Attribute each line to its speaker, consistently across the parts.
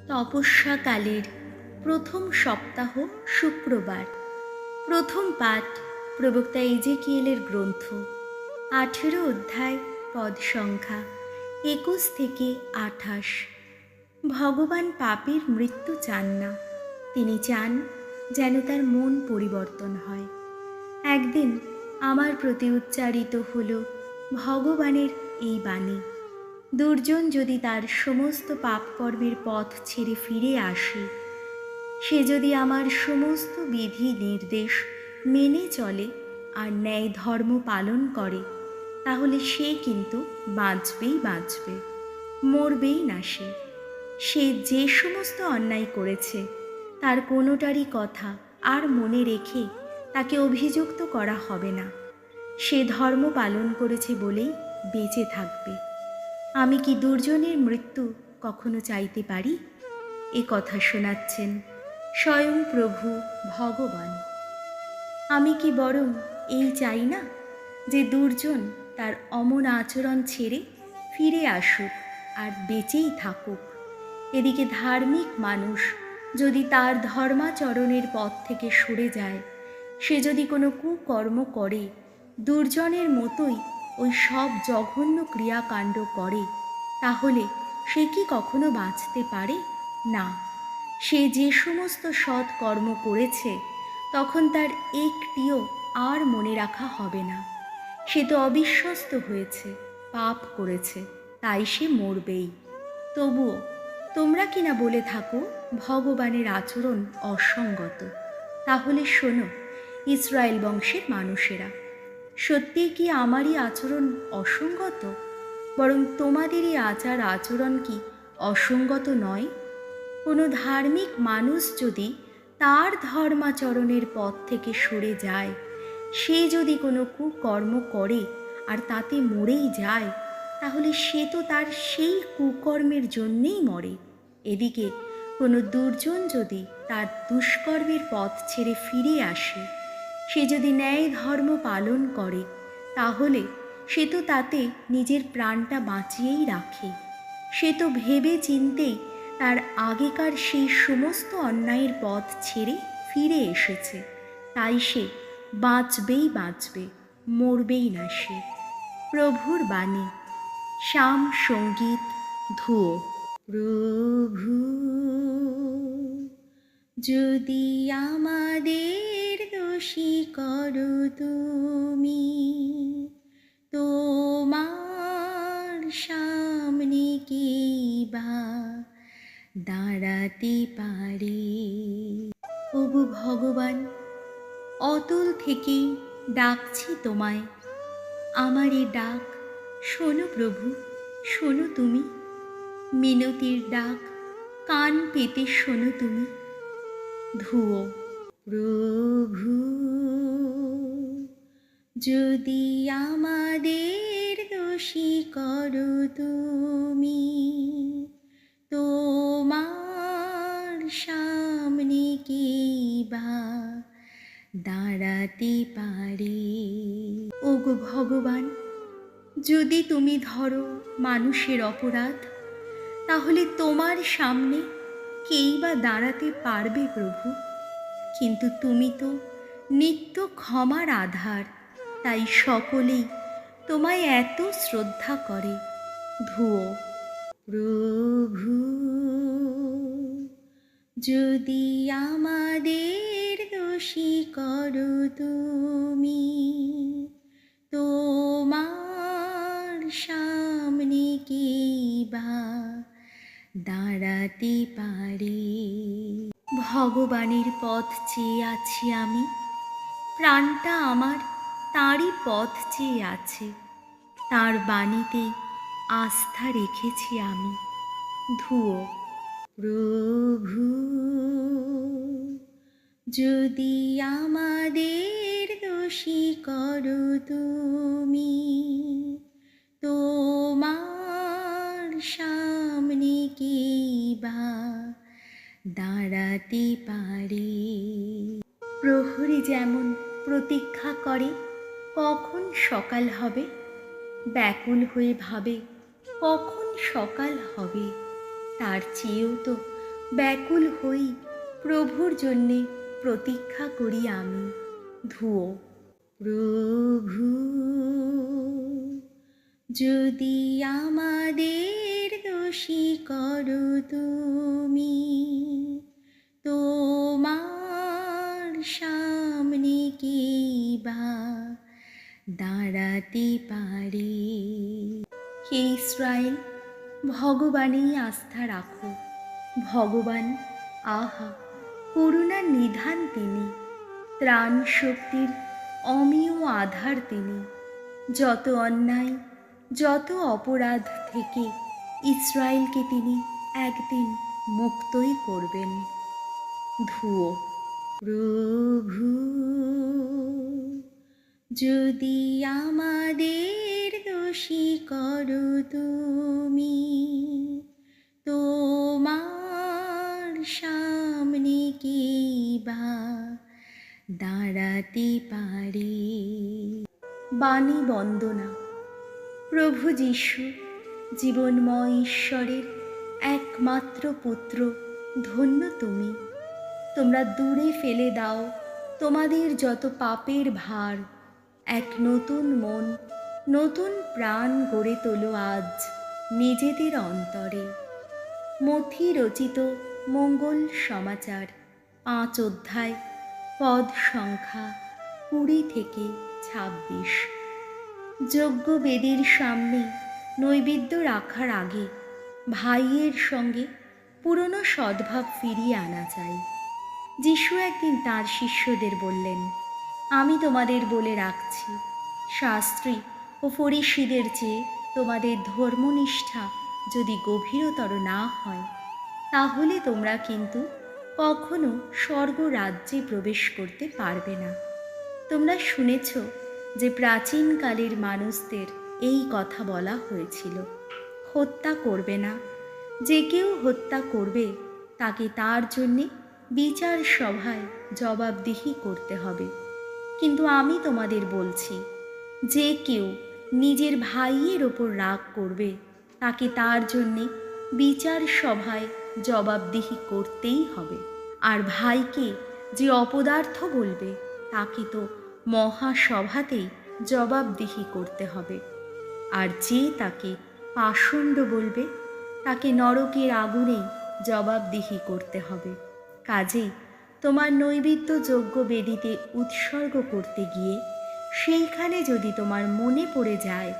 Speaker 1: তপস্যাকালের প্রথম সপ্তাহ শুক্রবার। প্রথম পাঠ প্রবক্তা এজেকিয়েলের গ্রন্থ, 18 অধ্যায়, পদ সংখ্যা 21 থেকে 28। ভগবান পাপীর মৃত্যু চান না, তিনি চান যেন তার মন পরিবর্তন হয়। একদিন আমার প্রতি উচ্চারিত হল ভগবানের এই বাণী: দুর্জন যদি তার সমস্ত পাপকর্মের পথ ছেড়ে ফিরে আসে, সে যদি আমার সমস্ত বিধি নির্দেশ মেনে চলে আর ন্যায় ধর্ম পালন করে, তাহলে সে কিন্তু বাঁচবে, মরবেই না। সে যে সমস্ত অন্যায় করেছে তার কোনোটারই কথা আর মনে রেখে তাকে অভিযুক্ত করা হবে না। সে ধর্ম পালন করেছে বলেই বেঁচে থাকবে। আমি কি দুর্জনের মৃত্যু কখনো চাইতে পারি? এ কথা শোনাচ্ছেন স্বয়ং প্রভু ভগবান। আমি কি বরং এই চাই না যে দুর্জন তার অমন আচরণ ছেড়ে ফিরে আসুক আর বেঁচেই থাকুক? এদিকে ধার্মিক মানুষ যদি তার ধর্মাচরণের পথ থেকে সরে যায়, সে যদি কোনো কুকর্ম করে, দুর্জনের মতোই ওই সব জঘন্য ক্রিয়াকাণ্ড করে, তাহলে সে কি কখনো বাঁচতে পারে? না। সে যে সমস্ত সৎ কর্ম করেছে তখন তার একটিও আর মনে রাখা হবে না। সে তো অবিশ্বস্ত হয়েছে, পাপ করেছে, তাই সে মরবেই। তবুও তোমরা কিনা বলে থাকো ভগবানের আচরণ অসঙ্গত। তাহলে শোনো ইসরায়েল বংশের মানুষেরা, সত্যিই কি আমারই আচরণ অসঙ্গত? বরং তোমাদেরই আচার আচরণ কি অসঙ্গত নয়? কোনো ধার্মিক মানুষ যদি তার ধর্মাচরণের পথ থেকে সরে যায়, সে যদি কোনো কুকর্ম করে আর তাতে মরেই যায়, তাহলে সে তো তার সেই কুকর্মের জন্যেই মরে। এদিকে কোনো দুর্জন যদি তার দুষ্কর্মের পথ ছেড়ে ফিরে আসে, সে যদি ন্যায় ধর্ম পালন করে, তাহলে সে তো তাতে নিজের প্রাণটা বাঁচিয়েই রাখে। সে তো ভেবে চিন্তেই তার আগেকার সেই সমস্ত অন্যায়ের পথ ছেড়ে ফিরে এসেছে, তাই সে বাঁচবে, মরবেই না। সে প্রভুর বাণী। শ্যাম সঙ্গীত ধুয়ো। প্রভু যদি আমাদের দোষী করো তুমি, তোমার সামনে কে বা দাঁড়াতে পারে? ওগো ভগবান, অতল থেকেই ডাকছি তোমায়। আমার এ ডাক শোনো প্রভু, শোনো তুমি। মিনতির ডাক কান পেতে শোনো তুমি। ধুয়ো। প্রভু যদি আমাদের দোষী করো তুমি, তোমার সামনে কে বা দাঁড়াতে পারে? ওগো ভগবান, যদি তুমি ধরো মানুষের অপরাধ, তাহলে তোমার সামনে কেই বা দাঁড়াতে পারবে প্রভু? কিন্তু তুমি তো নিত্য ক্ষমার আধার, তাই সকলেই তোমায় এত শ্রদ্ধা করে। ধুয়ো। প্রভু যদি আমাদের দোষী করো তুমি, তোমার সামনে কে বা দাঁড়াতে পারে? ভগবানের পথ চেয়ে আছি আমি, প্রাণটা আমার তাঁরই পথ চেয়ে আছে। তাঁর বাণীতে আস্থা রেখেছি আমি। ধুয়ো। প্রভু যদি আমাদের দোষী করো তুমি, তোমার সামনে কে বা দাঁড়াতে পারে? প্রহরী যেমন প্রতীক্ষা করে কখন সকাল হবে, ব্যাকুল হয়ে ভাবে কখন সকাল হবে, তার চেয়েও তো ব্যাকুল হই প্রভুর জন্যে, প্রতীক্ষা করি আমি। ধুয়ো। প্রভু, যদি আমাদের দোষী করো তুমি, তোমার সামনে কে বা দাঁড়াতে পারে। হে ইসরায়েল, ভগবানেই আস্থা রাখো। ভগবান, আহা, করুণার নিধান তিনি, ত্রাণ শক্তির অমিয় আধার তিনি। যত অন্যায়, যত অপরাধ থেকে ইসরায়েলকে তিনি একদিন মুক্তই করবেন। ধুয়ো। প্রভু, যদি আমাদের দোষী করো তুমি, তোমার সামনে কে বা দাঁড়াতে পারে। বাণী বন্দনা। প্রভু যীশু, জীবনময় ঈশ্বরের একমাত্র পুত্র, ধন্য তুমি। তোমরা দূরে ফেলে দাও তোমাদের যত পাপের ভার। এক নতুন মন, নতুন প্রাণ গড়ে তোলো আজ নিজেদের অন্তরে। মথি রচিত মঙ্গল সমাচার, 5 অধ্যায়, পদ সংখ্যা 20 থেকে 26। যজ্ঞবেদীর সামনে নৈবেদ্য রাখার আগে ভাইয়ের সঙ্গে পুরনো সদ্ভাব ফিরিয়ে আনা চাই। যিশু একদিন তাঁর শিষ্যদের বললেন, আমি তোমাদের বলে রাখছি, শাস্ত্রী ও ফরিসীদের চেয়ে তোমাদের ধর্মনিষ্ঠা যদি গভীরতর না হয়, তাহলে তোমরা কিন্তু কখনো স্বর্গরাজ্যে প্রবেশ করতে পারবে না। তোমরা শুনেছ যে প্রাচীনকালের মানুষদের এই কথা বলা হয়েছিল, হত্যা করবে না। যে কেউ হত্যা করবে তাকে তার জন্যে বিচার সভায় জবাবদিহি করতে হবে। কিন্তু আমি তোমাদের বলছি, যে কেউ নিজের ভাইয়ের ওপর রাগ করবে তাকে তার জন্যে বিচার সভায় জবাবদিহি করতেই হবে। আর ভাইকে যে অপদার্থ বলবে তাকে তো মহাসভাতেই জবাবদিহি করতে হবে। আর যে তাকে পাষণ্ড বলবে তাকে নরকের আগুনেই জবাবদিহি করতে হবে। কাজেই তোমার নৈবেদ্য যজ্ঞ বেদিতে উৎসর্গ করতে গিয়ে সেইখানে যদি তোমার মনে পড়ে যায়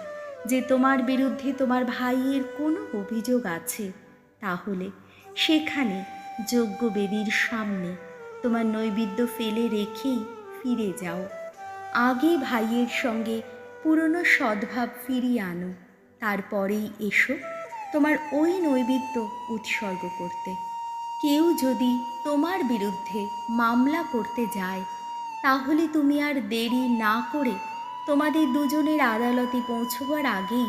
Speaker 1: যে তোমার বিরুদ্ধে তোমার ভাইয়ের কোনো অভিযোগ আছে, তাহলে সেখানে যজ্ঞবেদীর সামনে তোমার নৈবেদ্য ফেলে রেখেই ফিরে যাও। আগে ভাইয়ের সঙ্গে পুরনো সদ্ভাব ফিরিয়ে আনো, তারপরেই এসো তোমার ওই নৈবেদ্য উৎসর্গ করতে। কেউ যদি তোমার বিরুদ্ধে মামলা করতে যায়, তাহলে তুমি আর দেরি না করে তোমাদের দুজনের আদালতে পৌঁছবার আগেই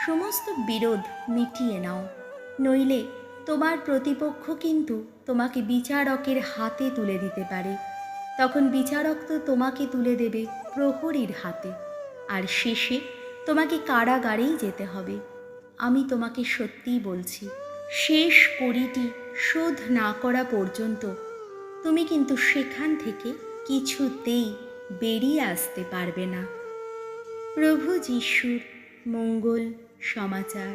Speaker 1: সমস্ত বিরোধ মিটিয়ে নাও। নইলে তোমার প্রতিপক্ষ কিন্তু তোমাকে বিচারকের হাতে তুলে দিতে পারে। তখন বিচারক তো তোমাকে তুলে দেবে প্রহরীর হাতে, আর শেষে তোমাকে কারাগারেই যেতে হবে। আমি তোমাকে সত্যিই বলছি, শেষ কড়িটি শোধ না করা পর্যন্ত তুমি কিন্তু সেখান থেকে কিছুতেই বেরিয়ে আসতে পারবে না। প্রভু যিশুর মঙ্গল সমাচার।